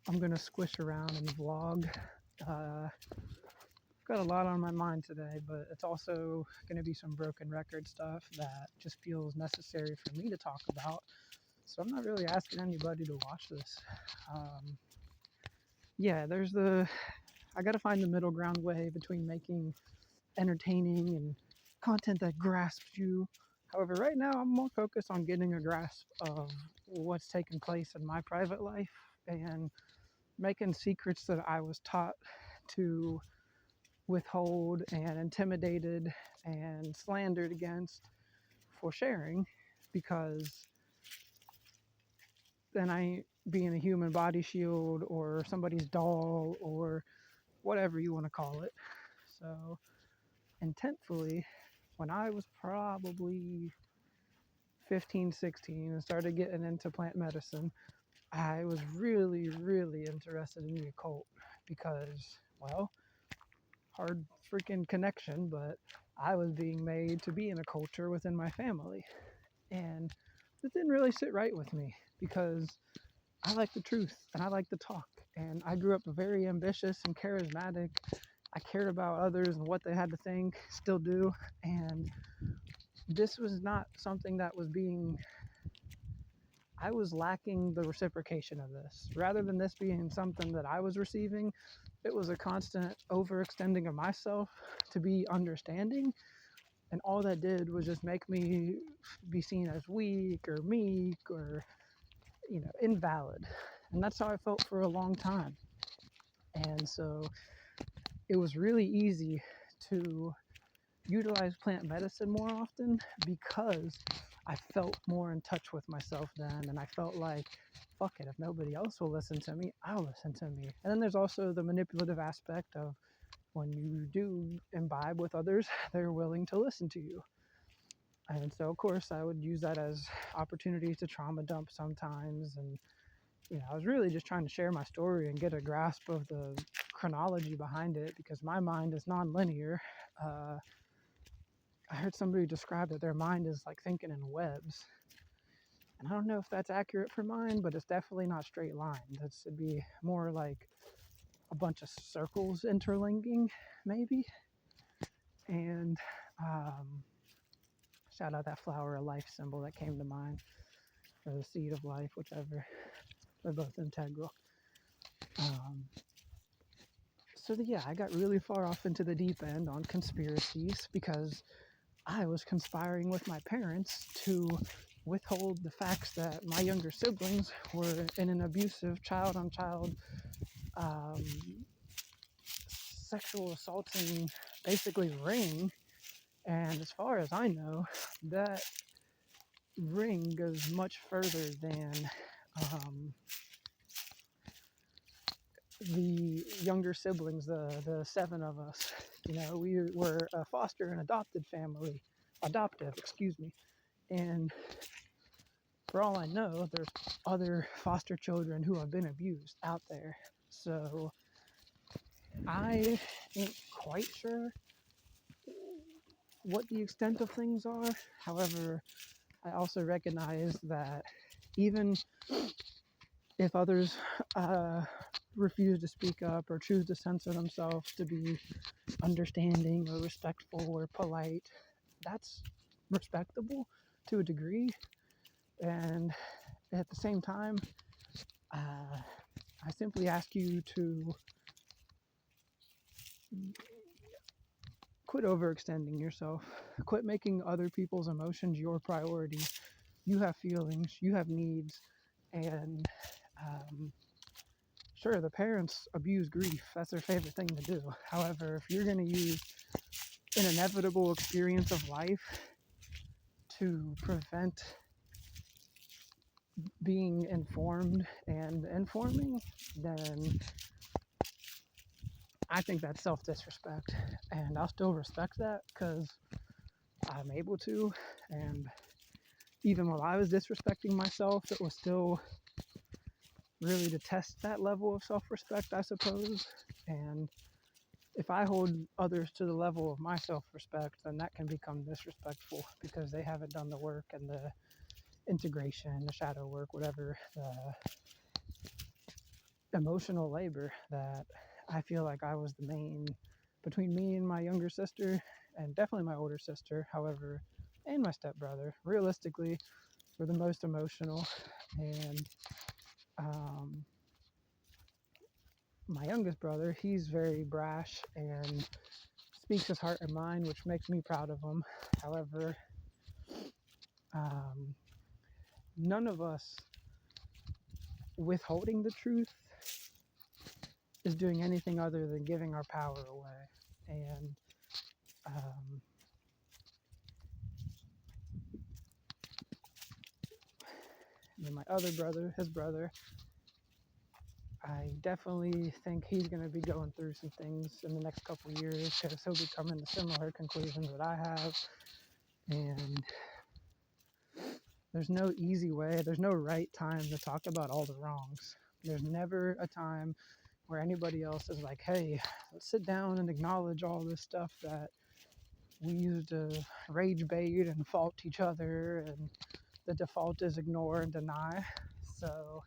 I'm going to squish around and vlog. I've got a lot on my mind today, but it's also going to be some broken record stuff that just feels necessary for me to talk about. So I'm not really asking anybody to watch this. Um, yeah, I got to find the middle ground way between making entertaining and content that grasps you. However, right now I'm more focused on getting a grasp of what's taking place in my private life and making secrets that I was taught to withhold and intimidated and slandered against for sharing, because then I ain't being a human body shield or somebody's doll or whatever you want to call it. So, intentfully, when I was probably 15, 16 and started getting into plant medicine, I was really, really interested in the occult because, well, hard freaking connection, but I was being made to be in a culture within my family. And it didn't really sit right with me because I like the truth and I like to talk. And I grew up very ambitious and charismatic. I cared about others and what they had to think, still do. And this was not something that was being, I was lacking the reciprocation of this. Rather than this being something that I was receiving, it was a constant overextending of myself to be understanding. And all that did was just make me be seen as weak or meek or, invalid. And that's how I felt for a long time. And so it was really easy to utilize plant medicine more often because I felt more in touch with myself then. And I felt like, fuck it, if nobody else will listen to me, I'll listen to me. And then there's also the manipulative aspect of when you do imbibe with others, they're willing to listen to you. And so, of course, I would use that as opportunities to trauma dump sometimes. And, I was really just trying to share my story and get a grasp of the chronology behind it because my mind is non-linear. I heard somebody describe that their mind is like thinking in webs. And I don't know if that's accurate for mine, but it's definitely not straight lines. It'd be more like a bunch of circles interlinking, maybe. And shout out that flower of life symbol that came to mind, or the seed of life, whichever. They're both integral. Yeah, I got really far off into the deep end on conspiracies because I was conspiring with my parents to withhold the facts that my younger siblings were in an abusive child on child um, sexual assaulting basically ring. And as far as I know, that ring goes much further than um, the younger siblings, the seven of us. We were a foster and adoptive, excuse me. And for all I know, there's other foster children who have been abused out there. So I ain't quite sure what the extent of things are. However, I also recognize that even if others refuse to speak up or choose to censor themselves to be understanding or respectful or polite, that's respectable to a degree. And at the same time, I simply ask you to quit overextending yourself. Quit making other people's emotions your priority. You have feelings, you have needs, and sure, the parents abuse grief. That's their favorite thing to do. However, if you're going to use an inevitable experience of life to prevent being informed and informing, then I think that's self-disrespect. And I'll still respect that because I'm able to. And even while I was disrespecting myself, it was still really to test that level of self-respect, I suppose. And if I hold others to the level of my self-respect, then that can become disrespectful because they haven't done the work and the integration, the shadow work, whatever the emotional labor that I feel like I was the main, between me and my younger sister, and definitely my older sister, however, and my stepbrother, realistically, were the most emotional. And um, my youngest brother, he's very brash and speaks his heart and mind, which makes me proud of him. However, um, none of us withholding the truth is doing anything other than giving our power away. And um, then my other brother, his brother, I definitely think he's going to be going through some things in the next couple of years because he'll be coming to similar conclusions that I have. And there's no easy way, there's no right time to talk about all the wrongs. There's never a time where anybody else is like, hey, let's sit down and acknowledge all this stuff that we used to rage bait and fault each other, and the default is ignore and deny. So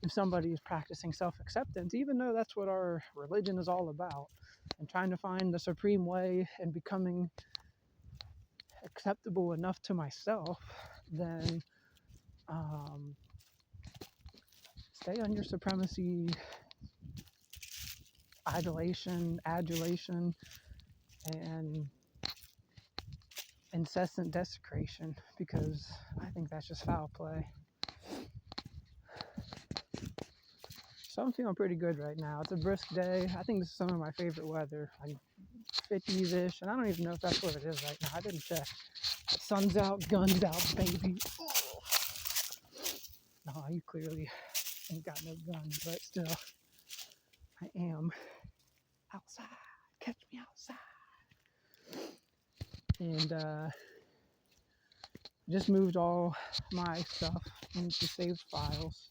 if somebody is practicing self-acceptance, even though that's what our religion is all about, and trying to find the supreme way and becoming acceptable enough to myself, then stay on your supremacy, adulation, and incessant desecration, because I think that's just foul play. So I'm feeling pretty good right now. It's a brisk day. I think this is some of my favorite weather, like 50s-ish, and I don't even know if that's what it is right now. I didn't check. The sun's out, guns out, baby. No, you clearly ain't got no guns, but still, I am outside. Catch me outside. And just moved all my stuff into saved files,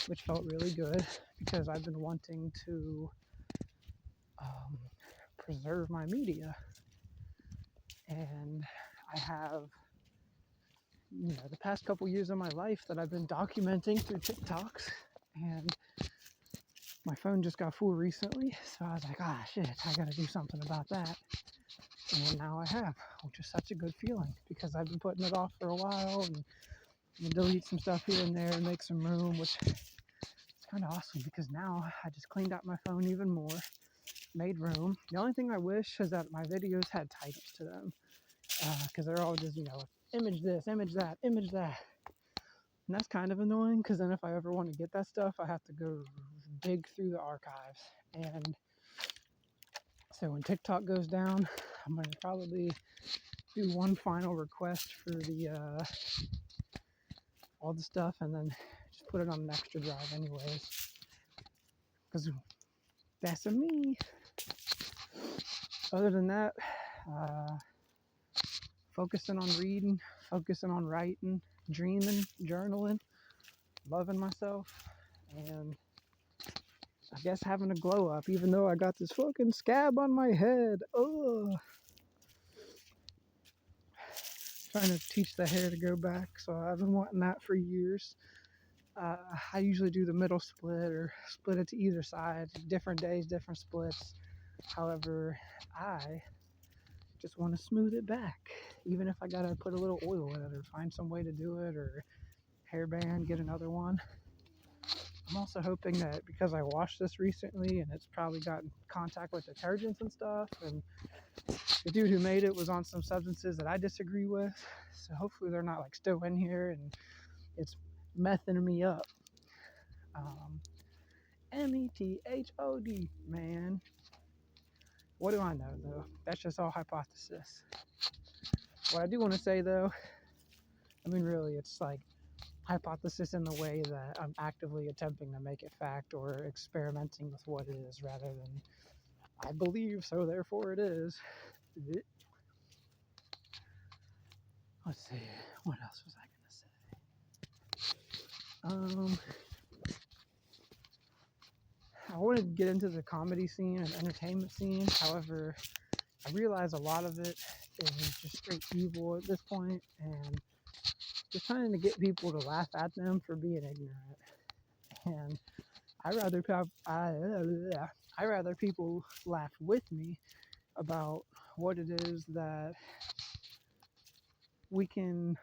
which felt really good because I've been wanting to preserve my media. And I have, the past couple years of my life that I've been documenting through TikToks, and my phone just got full recently, so I was like, shit, I gotta do something about that. And now I have, which is such a good feeling because I've been putting it off for a while, and delete some stuff here and there and make some room, which is kind of awesome because now I just cleaned out my phone even more, made room. The only thing I wish is that my videos had titles to them, because they're all just, image this, image that, image that. And that's kind of annoying because then if I ever want to get that stuff, I have to go dig through the archives. And so when TikTok goes down, I'm going to probably do one final request for the all the stuff and then just put it on an extra drive anyways. Because that's a me. Other than that, focusing on reading, focusing on writing, dreaming, journaling, loving myself, and I guess having a glow up, even though I got this fucking scab on my head. Ugh. Trying to teach the hair to go back, so I've been wanting that for years. I usually do the middle split or split it to either side, different days, different splits. However, I just want to smooth it back, even if I gotta put a little oil in it or find some way to do it, or hairband, get another one. I'm also hoping that because I washed this recently and it's probably gotten contact with detergents and stuff, and the dude who made it was on some substances that I disagree with, so hopefully they're not like still in here and it's messing me up. METHOD, man. What do I know, though? That's just all hypothesis. What I do want to say, though, I mean, really, it's like hypothesis in the way that I'm actively attempting to make it fact or experimenting with what it is rather than I believe, so therefore it is. Let's see. What else was I going to say? I wanted to get into the comedy scene and entertainment scene. However, I realize a lot of it is just straight evil at this point, and just trying to get people to laugh at them for being ignorant. And I rather people laugh with me about what it is that we can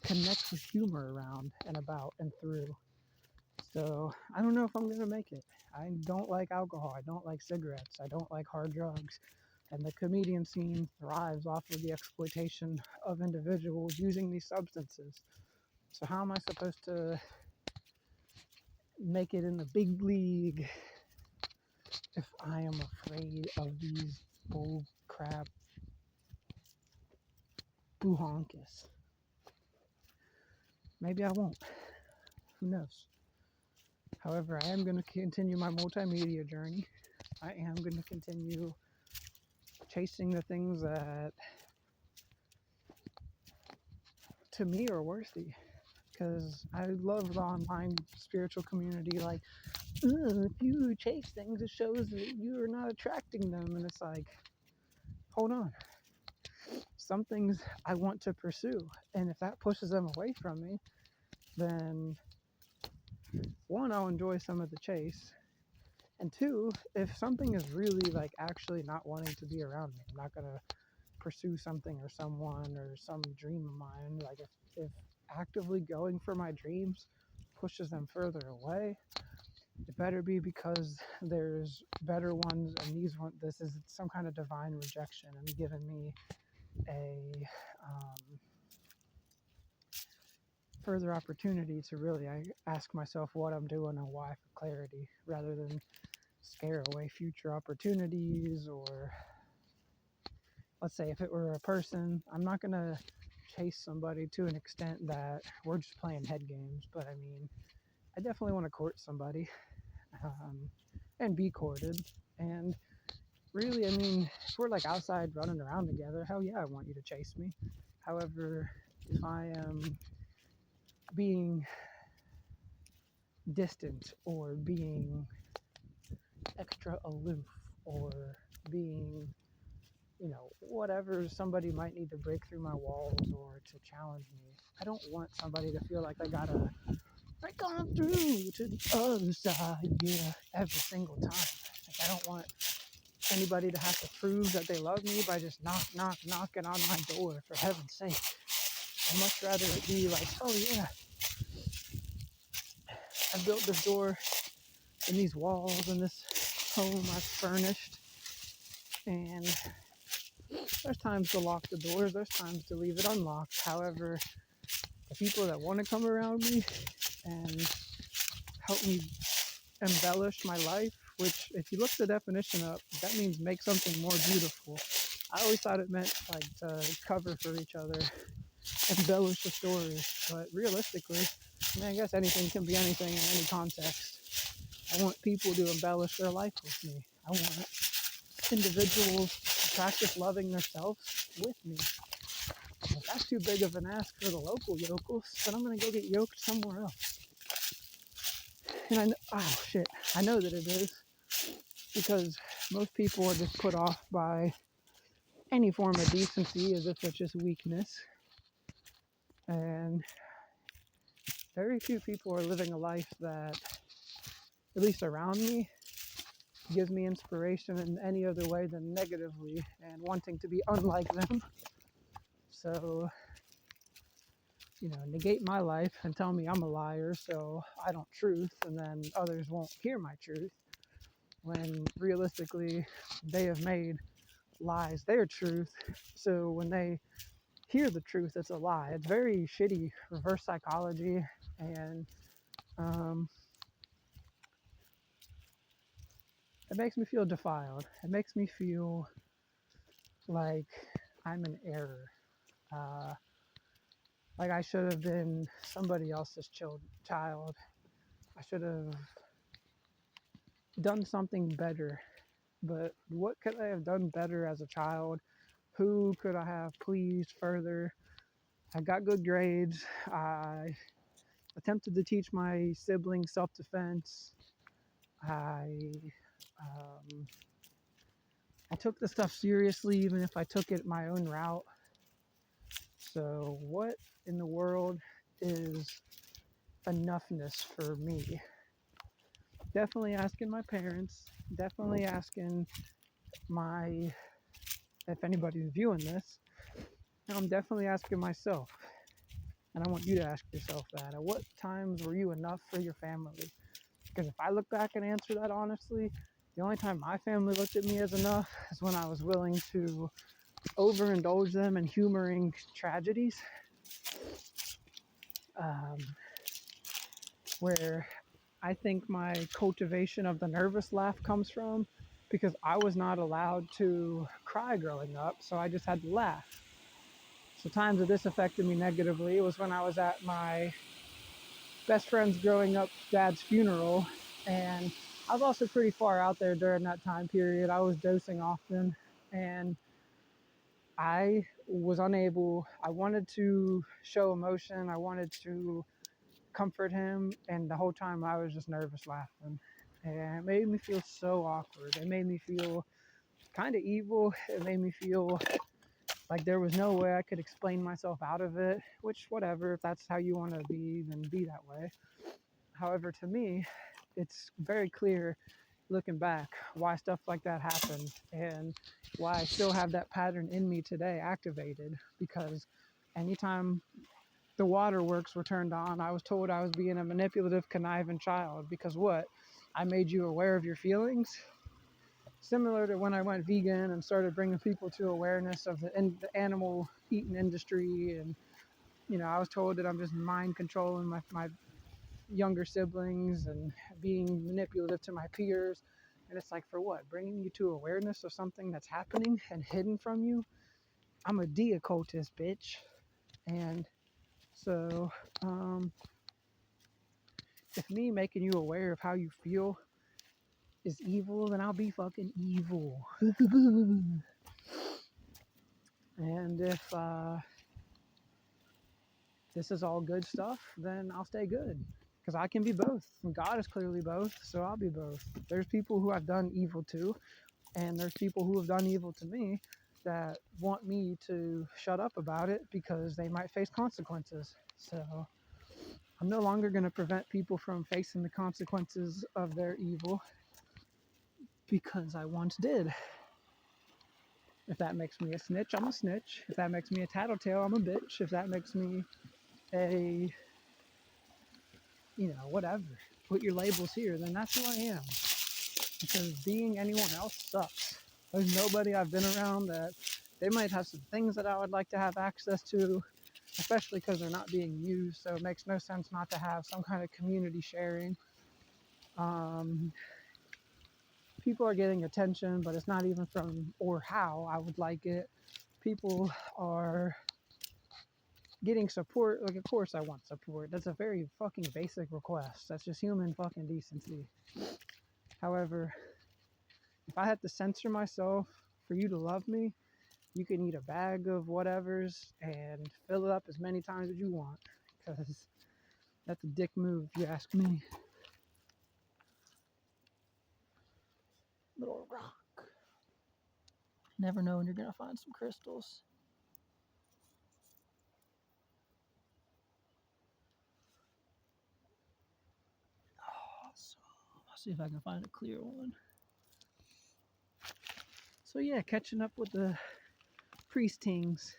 connect with humor around and about and through. So I don't know if I'm gonna make it. I don't like alcohol. I don't like cigarettes. I don't like hard drugs. And the comedian scene thrives off of the exploitation of individuals using these substances. So how am I supposed to make it in the big league if I am afraid of these bull crap buhonkus? Maybe I won't. Who knows? However, I am going to continue my multimedia journey. I am going to continue chasing the things that to me are worthy, because I love the online spiritual community. Like, if you chase things, it shows that you're not attracting them. And it's like, hold on. Some things I want to pursue. And if that pushes them away from me, then one, I'll enjoy some of the chase. And two, if something is really like actually not wanting to be around me, I'm not going to pursue something or someone or some dream of mine. Like if actively going for my dreams pushes them further away, it better be because there's better ones, and this is some kind of divine rejection and giving me a further opportunity to really ask myself what I'm doing and why for clarity, rather than scare away future opportunities. Or let's say if it were a person, I'm not going to chase somebody to an extent that we're just playing head games. But I mean, I definitely want to court somebody, and be courted. And really, I mean, if we're like outside running around together, hell yeah, I want you to chase me. However, if I am being distant or being extra aloof or being, whatever, somebody might need to break through my walls or to challenge me, I don't want somebody to feel like they gotta break on through to the other side, yeah, every single time. Like, I don't want anybody to have to prove that they love me by just knocking on my door, for heaven's sake. I'd much rather it be like, oh yeah, I built this door and these walls and this home I've furnished, and there's times to lock the doors, there's times to leave it unlocked. However, the people that want to come around me and help me embellish my life, which if you look the definition up, that means make something more beautiful. I always thought it meant like to cover for each other, embellish a story, but realistically, I mean, I guess anything can be anything in any context. I want people to embellish their life with me. I want individuals to practice loving themselves with me. If that's too big of an ask for the local yokels, then I'm going to go get yoked somewhere else. And I know that it is, because most people are just put off by any form of decency as if it's just weakness. And very few people are living a life that, at least around me, gives me inspiration in any other way than negatively and wanting to be unlike them. So, negate my life and tell me I'm a liar so I don't truth, and then others won't hear my truth, when realistically they have made lies their truth. So when they hear the truth, it's a lie. It's very shitty reverse psychology, and it makes me feel defiled. It makes me feel like I'm in error. Like I should have been somebody else's child. I should have done something better. But what could I have done better as a child? Who could I have pleased further? I got good grades. I attempted to teach my siblings self-defense. I took the stuff seriously, even if I took it my own route. So what in the world is enoughness for me? definitely asking my parents, definitely asking my, if anybody's viewing this, and I'm definitely asking myself, and I want you to ask yourself that. At what times were you enough for your family? Because if I look back and answer that honestly, the only time my family looked at me as enough is when I was willing to overindulge them in humoring tragedies, um, where I think my cultivation of the nervous laugh comes from, because I was not allowed to cry growing up, so I just had to laugh. So times that this affected me negatively was when I was at my best friend's growing up dad's funeral, and I was also pretty far out there during that time period. I was dosing often, and I was unable. I wanted to show emotion. I wanted to comfort him, and the whole time I was just nervous laughing. And it made me feel so awkward. It made me feel kind of evil. It made me feel like there was no way I could explain myself out of it, which, whatever, if that's how you want to be, then be that way. However, to me, it's very clear looking back why stuff like that happened and why I still have that pattern in me today activated, because anytime the waterworks were turned on, I was told I was being a manipulative, conniving child. Because what? I made you aware of your feelings. Similar to when I went vegan and started bringing people to awareness of the animal eating industry. And, I was told that I'm just mind controlling my younger siblings and being manipulative to my peers. And it's like, for what? Bringing you to awareness of something that's happening and hidden from you? I'm a de-occultist, bitch. And so, if me making you aware of how you feel is evil, then I'll be fucking evil. And if this is all good stuff, then I'll stay good. Because I can be both. God is clearly both, so I'll be both. There's people who I've done evil to, and there's people who have done evil to me that want me to shut up about it because they might face consequences. So I'm no longer going to prevent people from facing the consequences of their evil, because I once did. If that makes me a snitch, I'm a snitch. If that makes me a tattletale, I'm a bitch. If that makes me a, whatever, put your labels here, then that's who I am. Because being anyone else sucks. There's nobody I've been around that they might have some things that I would like to have access to, especially because they're not being used. So it makes no sense not to have some kind of community sharing. People are getting attention, but it's not even from or how I would like it. People are getting support. Like, of course I want support. That's a very fucking basic request. That's just human fucking decency. However, if I had to censor myself for you to love me, you can eat a bag of whatevers and fill it up as many times as you want, because that's a dick move if you ask me. Little rock. Never know when you're gonna find some crystals. So I'll see if I can find a clear one. So yeah, catching up with the priestings.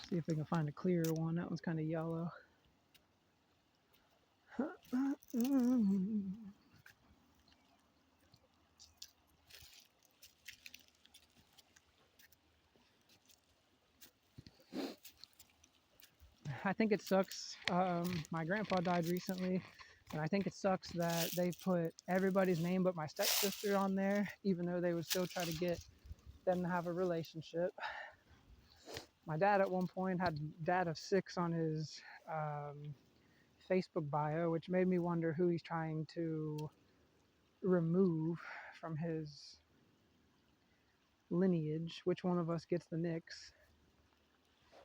See if I can find a clearer one. That one's kind of yellow. I think it sucks. My grandpa died recently, and I think it sucks that they put everybody's name but my stepsister on there, even though they would still try to get them to have a relationship. My dad at one point had dad of 6 on his Facebook bio, which made me wonder who he's trying to remove from his lineage. Which one of us gets the nicks?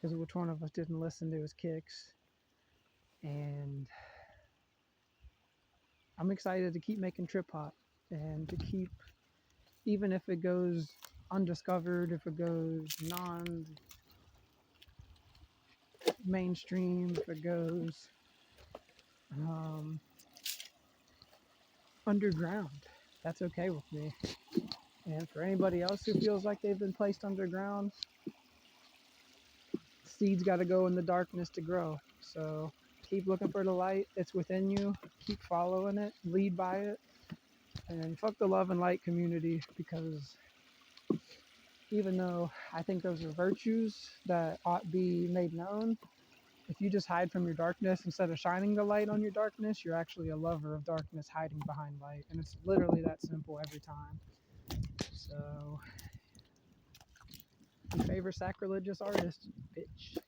Because which one of us didn't listen to his kicks? And I'm excited to keep making trip hop and to keep, even if it goes undiscovered, if it goes mainstream, if it goes um, underground, that's okay with me. And for anybody else who feels like they've been placed underground, seeds got to go in the darkness to grow. So keep looking for the light. It's within you. Keep following it. Lead by it. And fuck the love and light community, because even though I think those are virtues that ought be made known, if you just hide from your darkness instead of shining the light on your darkness, you're actually a lover of darkness hiding behind light. And it's literally that simple every time. So, your favorite sacrilegious artist, bitch.